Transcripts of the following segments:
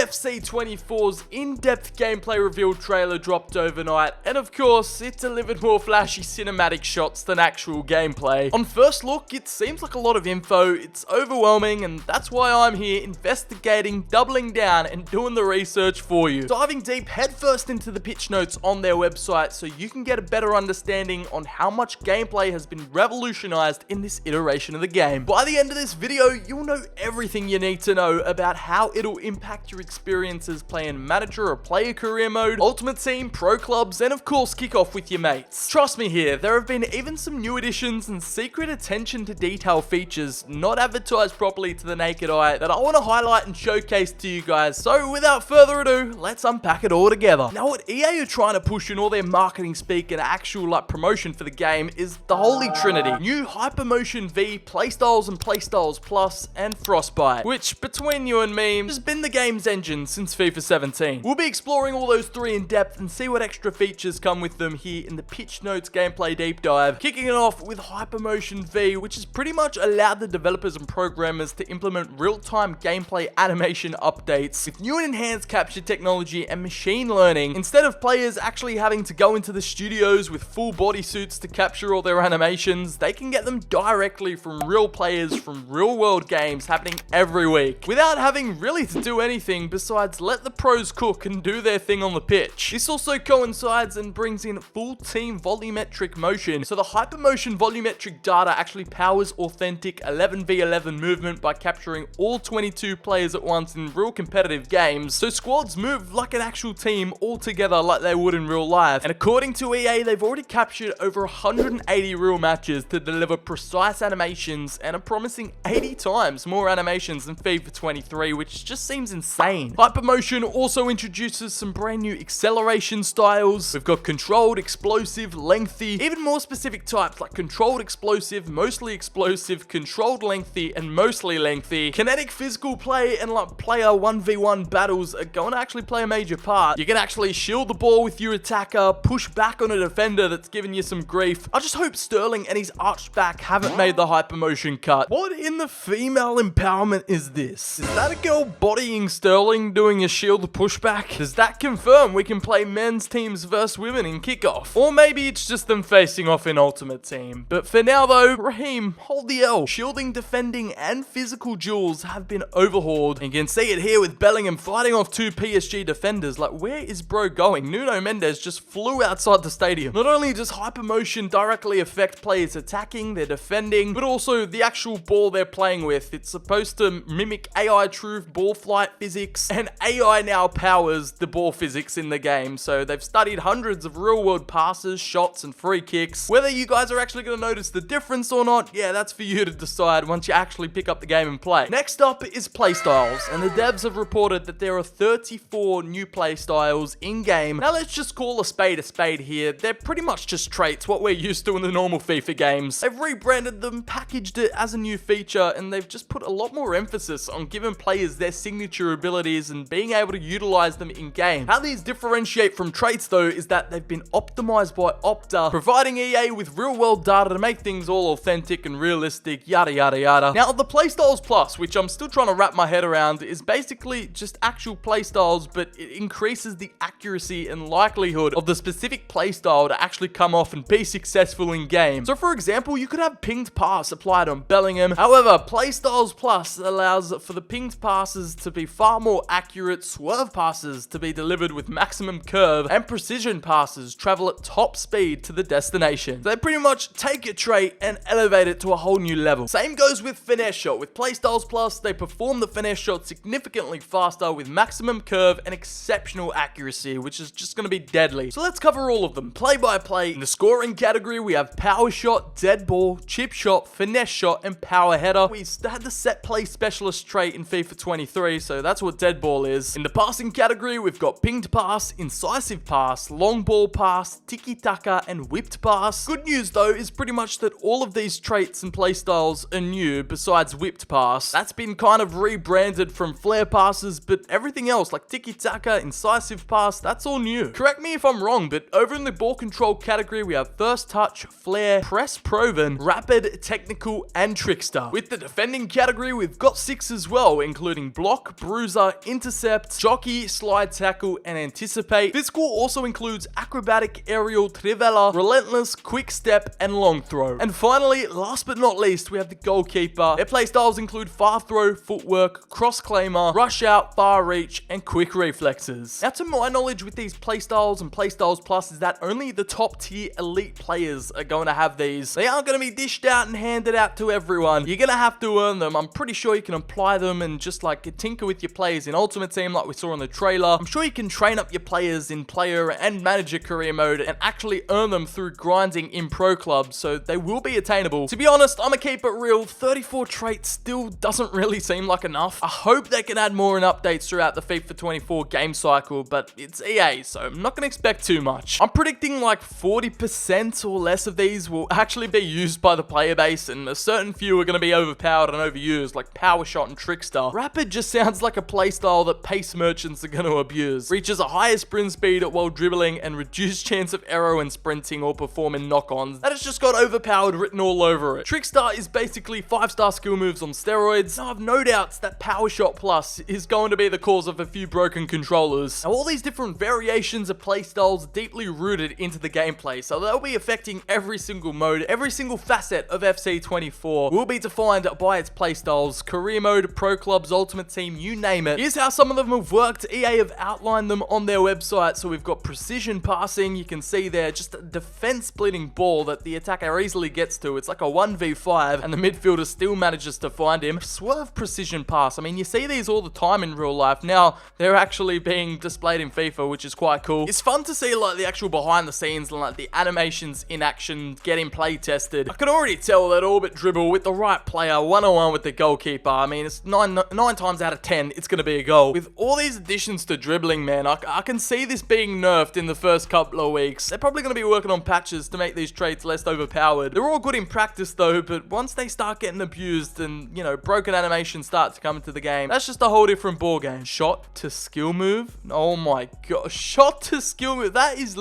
EAFC24's in-depth gameplay reveal trailer dropped overnight, and of course, it delivered more flashy cinematic shots than actual gameplay. On first look, it seems like a lot of info, it's overwhelming, and that's why I'm here investigating, doubling down, and doing the research for you. Diving deep headfirst into the pitch notes on their website so you can get a better understanding on how much gameplay has been revolutionized in this iteration of the game. By the end of this video, you'll know everything you need to know about how it'll impact your experiences playing manager or player career mode, ultimate team, pro clubs, and of course kick off with your mates. Trust me here, there have been even some new additions and secret attention to detail features not advertised properly to the naked eye that I want to highlight and showcase to you guys. So without further ado, let's unpack it all together. Now what EA are trying to push in all their marketing speak and actual promotion for the game is the holy trinity. New Hypermotion V, Playstyles and Playstyles Plus, and Frostbite, which between you and me has been the game's engine since FIFA 17. We'll be exploring all those three in depth and see what extra features come with them here in the Pitch Notes Gameplay Deep Dive, kicking it off with Hypermotion V, which has pretty much allowed the developers and programmers to implement real-time gameplay animation updates with new and enhanced capture technology and machine learning. Instead of players actually having to go into the studios with full bodysuits to capture all their animations, they can get them directly from real players from real-world games happening every week, without having really to do anything besides let the pros cook and do their thing on the pitch. This also coincides and brings in full team volumetric motion, so the Hypermotion volumetric data actually powers authentic 11v11 movement by capturing all 22 players at once in real competitive games, so squads move like an actual team all together like they would in real life. And according to EA, they've already captured over 180 real matches to deliver precise animations and are promising 80 times more animations than FIFA 23, which just seems insane. Hypermotion also introduces some brand new acceleration styles. We've got controlled, explosive, lengthy, even more specific types like controlled explosive, mostly explosive, controlled lengthy, and mostly lengthy. Kinetic physical play and player 1v1 battles are going to actually play a major part. You can actually shield the ball with your attacker, push back on a defender that's giving you some grief. I just hope Sterling and his arched back haven't made the Hypermotion cut. What in the female empowerment is this? Is that a girl bodying Sterling doing a shield pushback? Does that confirm we can play men's teams versus women in kickoff? Or maybe it's just them facing off in Ultimate Team. But for now though, Raheem, hold the L. Shielding, defending, and physical duels have been overhauled. And you can see it here with Bellingham fighting off two PSG defenders. Like, where is bro going? Nuno Mendes just flew outside the stadium. Not only does Hypermotion directly affect players attacking, their defending, but also the actual ball they're playing with. It's supposed to mimic AI truth ball flight physics, and AI now powers the ball physics in the game. So they've studied hundreds of real world passes, shots, and free kicks. Whether you guys are actually going to notice the difference or not, yeah, that's for you to decide once you actually pick up the game and play. Next up is playstyles, and the devs have reported that there are 34 new playstyles in game. Now let's just call a spade here. They're pretty much just traits, what we're used to in the normal FIFA games. They've rebranded them, packaged it as a new feature, and they've just put a lot more emphasis on giving players their signature abilities and being able to utilize them in game. How these differentiate from traits though is that they've been optimized by Opta, providing EA with real world data to make things all authentic and realistic, yada yada yada. Now the Playstyles Plus, which I'm still trying to wrap my head around, is basically just actual playstyles, but it increases the accuracy and likelihood of the specific playstyle to actually come off and be successful in game. So for example, you could have pinged pass applied on Bellingham. However, Playstyles Plus allows for the pinged passes to be far more accurate, swerve passes to be delivered with maximum curve, and precision passes travel at top speed to the destination. They pretty much take your trait and elevate it to a whole new level. Same goes with finesse shot. With Playstyles Plus, they perform the finesse shot significantly faster with maximum curve and exceptional accuracy, which is just going to be deadly. So let's cover all of them, play by play. In the scoring category, we have power shot, dead ball, chip shot, finesse shot, and power header. We had the set play specialist trait in FIFA 23, so that's what dead ball is. In the passing category, we've got pinged pass, incisive pass, long ball pass, tiki-taka, and whipped pass. Good news though is pretty much that all of these traits and playstyles are new besides whipped pass. That's been kind of rebranded from flare passes, but everything else like tiki-taka, incisive pass, that's all new. Correct me if I'm wrong, but over in the ball control category, we have first touch, flare, press proven, rapid, technical, and trickster. With the defending category, we've got 6 as well, including block, bruiser, intercept, jockey, slide tackle, and anticipate. Physical also includes acrobatic, aerial, trivela, relentless, quick step, and long throw. And finally, last but not least, we have the goalkeeper. Their playstyles include far throw, footwork, cross claimer, rush out, far reach, and quick reflexes. Now, to my knowledge with these playstyles and playstyles plus is that only the top tier elite players are going to have these. They aren't going to be dished out and handed out to everyone. You're going to have to earn them. I'm pretty sure you can apply them and just like tinker with your players in Ultimate Team like we saw in the trailer. I'm sure you can train up your players in player and manager career mode and actually earn them through grinding in pro clubs, so they will be attainable. To be honest, I'm gonna keep it real. 34 traits still doesn't really seem like enough. I hope they can add more in updates throughout the FIFA 24 game cycle, but it's EA, so I'm not gonna expect too much. I'm predicting like 40% or less of these will actually be used by the player base, and a certain few are gonna be overpowered and overused, like Power Shot and Trickster. Rapid just sounds like a playstyle that pace merchants are gonna abuse. Reaches a higher sprint speed while dribbling and reduced chance of arrow and sprinting or performing knock-ons. That has just got overpowered written all over it. Trickster is basically 5-star skill moves on steroids. Now, I have no doubts that Power Shot Plus is going to be the cause of a few broken controllers. Now, all these different variations of playstyles are deeply rooted into the gameplay, so they'll be affecting every single mode, every single facet of FC24 will be defined by its playstyles. Career mode, pro clubs, ultimate team, you name it. Here's how some of them have worked. EA have outlined them on their website. So we've got precision passing. You can see there just a defense splitting ball that the attacker easily gets to. It's like a 1v5 and the midfielder still manages to find him. Swerve precision pass. I mean, you see these all the time in real life. Now they're actually being displayed in FIFA, which is quite cool. It's fun to see like the actual behind the scenes and like the animations in action getting play tested. I can already tell that orbit dribble with the right player, one-on-one with the goalkeeper. I mean, it's nine times out of 10, it's going to be a goal. With all these additions to dribbling, man, I can see this being nerfed in the first couple of weeks. They're probably going to be working on patches to make these traits less overpowered. They're all good in practice though, but once they start getting abused and, you know, broken animations start to come into the game, that's just a whole different ball game. Shot to skill move. Oh my god. Shot to skill move. That is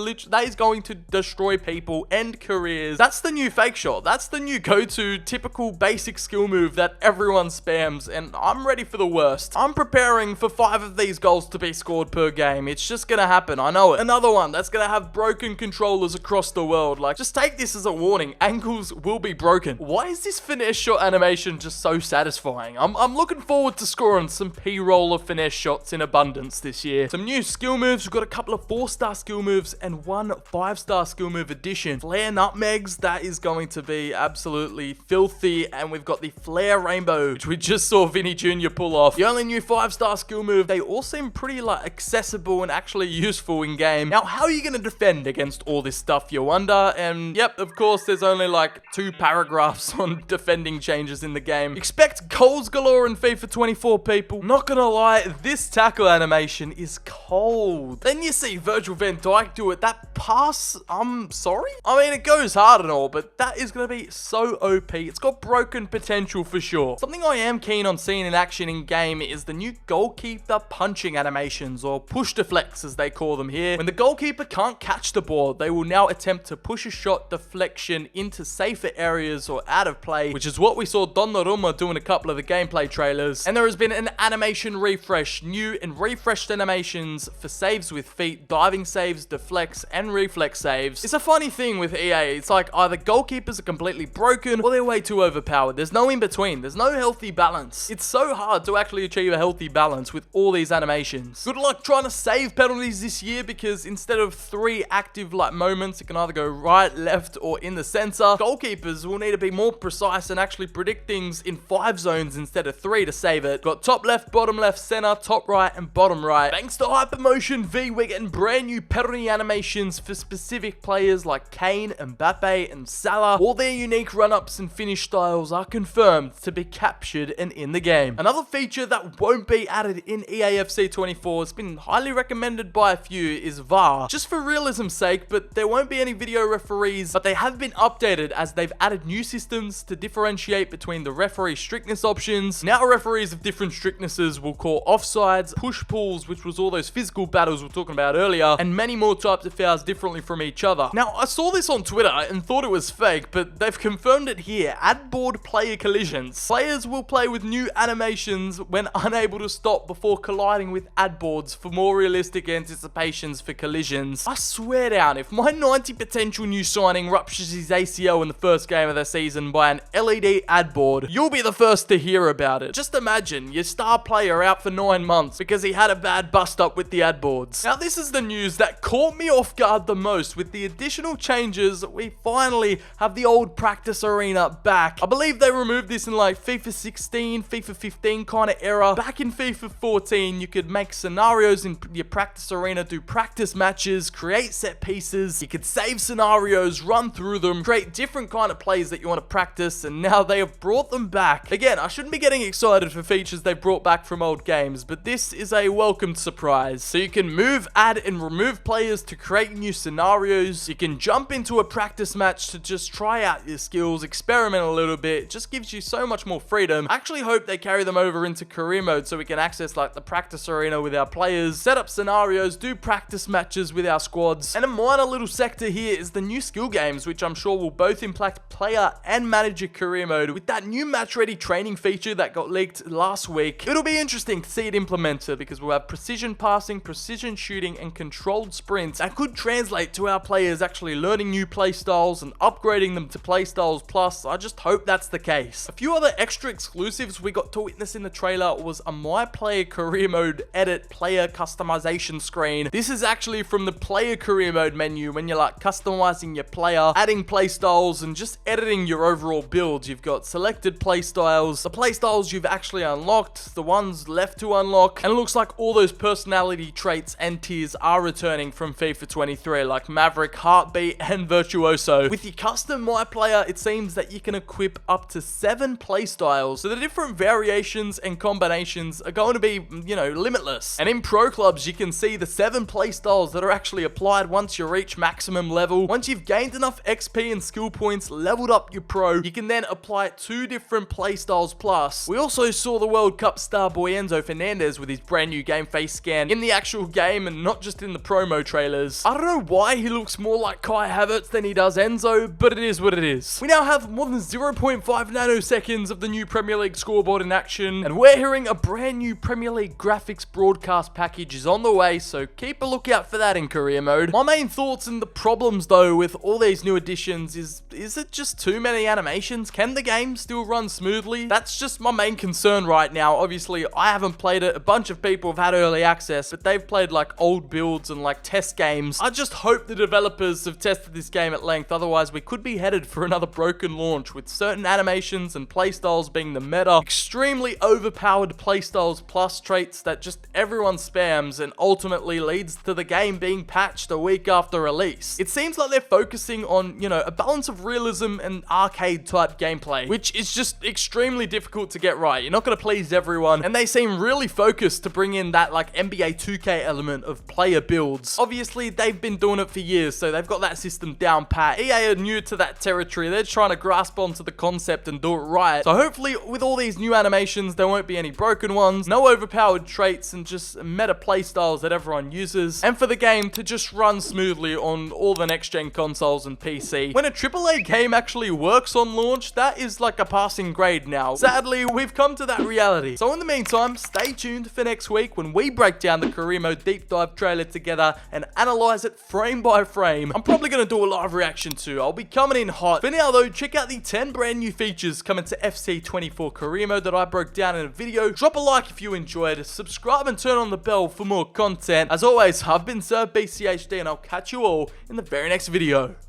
going to destroy people and careers. That's the new fake shot. That's the new go-to typical basic skill move that everyone spams, and I'm ready for the worst. I'm preparing for 5 of these goals to be scored per game. It's just gonna happen, I know it. Another one that's gonna have broken controllers across the world. Like, just take this as a warning. Ankles will be broken. Why is this finesse shot animation just so satisfying? I'm looking forward to scoring some P-roller finesse shots in abundance this year. Some new skill moves. We've got a couple of 4-star skill moves and 1 5-star skill move addition. Flare nutmegs, that is going to be absolutely filthy. And we've got the flare rainbow, which we just saw Vinny Jr. pull off. The only new 5-star skill move. They all seem pretty like accessible and actually useful in game. Now, how are you going to defend against all this stuff, you wonder? And yep, of course, there's only like 2 paragraphs on defending changes in the game. Expect goals galore in FIFA 24, people. Not gonna lie, this tackle animation is cold. Then you see Virgil van Dijk do it. That pass, I'm sorry? I mean, it goes hard and all, but that is gonna be so OP. It's got broken potential for sure. Something I am keen on seeing in action in game is the new goalkeeper punching animations, or push deflects as they call them here. When the goalkeeper can't catch the ball, they will now attempt to push a shot deflection into safer areas or out of play, which is what we saw Donnarumma do in a couple of the gameplay trailers. And there has been an animation refresh, new and refreshed animations for saves with feet, diving saves, deflects, and reflex saves. It's a funny thing with EA. It's like either goalkeepers are completely broken or they're way too overpowered. There's no in between. There's no healthy balance. It's so hard to actually achieve a healthy balance with all these animations. Good luck trying to save penalties this year, because instead of 3 active like moments, it can either go right, left, or in the center. Goalkeepers will need to be more precise and actually predict things in 5 zones instead of 3 to save it. Got top left, bottom left, center, top right, and bottom right. Thanks to Hypermotion V, we're getting brand new penalty animations for specific players like Kane, Mbappe, and Salah. All their unique run-ups and finish styles are confirmed to be captured and in the game. Another feature that won't be added in EAFC24, has been highly recommended by a few, is VAR. Just for realism's sake, but there won't be any video referees, but they have been updated as they've added new systems to differentiate between the referee strictness options. Now referees of different strictnesses will call offsides, push pulls, which was all those physical battles we were talking about earlier, and many more types of fouls differently from each other. Now, I saw this on Twitter and thought it was fake, but they've confirmed it here. Add board player collisions. Players will play with new animations when unable to stop before colliding with ad boards for more realistic anticipations for collisions. I swear down, if my 90 potential new signing ruptures his ACL in the first game of the season by an LED ad board, you'll be the first to hear about it. Just imagine your star player out for 9 months because he had a bad bust up with the ad boards. Now this is the news that caught me off guard the most. With the additional changes, we finally have the old practice arena back. I believe they removed this in like FIFA 16, FIFA 15 kind of era. Back in FIFA 14, you could make scenarios in your practice arena, do practice matches, create set pieces. You could save scenarios, run through them, create different kind of plays that you want to practice, and now they have brought them back. Again, I shouldn't be getting excited for features they brought back from old games, but this is a welcomed surprise. So you can move, add, and remove players to create new scenarios. You can jump into a practice match to just try out your skills, experiment a little bit. It just gives you so much more freedom. I actually hope they carry them over into career mode so we can access like the practice arena with our players, set up scenarios, do practice matches with our squads. And a minor little sector here is the new skill games, which I'm sure will both impact player and manager career mode with that new match ready training feature that got leaked last week. It'll be interesting to see it implemented because we'll have precision passing, precision shooting, and controlled sprints that could translate to our players actually learning new playstyles and upgrading them to Playstyles Plus. I just hope that's the case. A few other extra exclusives we got to witness in the trailer was a My Player Career Mode edit player customization screen. This is actually from the player career mode menu when you're like customizing your player, adding playstyles, and just editing your overall build. You've got selected playstyles, the playstyles you've actually unlocked, the ones left to unlock, and it looks like all those personality traits and tiers are returning from FIFA 23, like Maverick, Heartbeat, and Virtuoso. With your custom My Player, it seems that you can equip up to 7 playstyles, so the different variations and combinations are going to be, you know, limitless. And in Pro Clubs, you can see the 7 playstyles that are actually applied once you reach maximum level. Once you've gained enough XP and skill points, leveled up your Pro, you can then apply 2 different playstyles plus. We also saw the World Cup star boy Enzo Fernandez with his brand new game face scan in the actual game and not just in the promo trailers. I don't know why he looks more like Kai Havertz than he does Enzo, but it is what it is. We now have more than 0.5 nanoseconds of the new Premier League scoreboard in action, and we're hearing a brand new Premier League graphics broadcast package is on the way, so keep a lookout for that in career mode. My main thoughts and the problems though with all these new additions is it just too many animations? Can the game still run smoothly? That's just my main concern right now. Obviously, I haven't played it. A bunch of people have had early access, but they've played like old builds and like test games. I just hope the developers have tested this game at length, otherwise we could be headed for another broken launch with certain animations and playstyles being the meta, extremely overpowered playstyles plus traits that just everyone spams and ultimately leads to the game being patched a week after release. It seems like they're focusing on, you know, a balance of realism and arcade type gameplay, which is just extremely difficult to get right. You're not going to please everyone, and they seem really focused to bring in that like NBA 2K element of player builds. Obviously, they've been doing it for years, so they've got that system down pat. EA are new to that territory. They're trying to grasp onto the concept and do it right. So hopefully with all these new animations, there won't be any broken ones, no overpowered traits, and just meta playstyles that everyone uses, and for the game to just run smoothly on all the next gen consoles and PC. When a AAA game actually works on launch, that is like a passing grade now. Sadly, we've come to that reality. So in the meantime, stay tuned for next week when we break down the career mode deep dive trailer together and analyze it frame by frame. I'm probably going to do a live reaction too. I'll be coming in hot. For now though, check out the 10 brand new features coming to FC24 career mode that I broke down in a video. Drop a like if you enjoyed, subscribe and turn on the bell for more content. As always, I've been Sir BCHD and I'll catch you all in the very next video.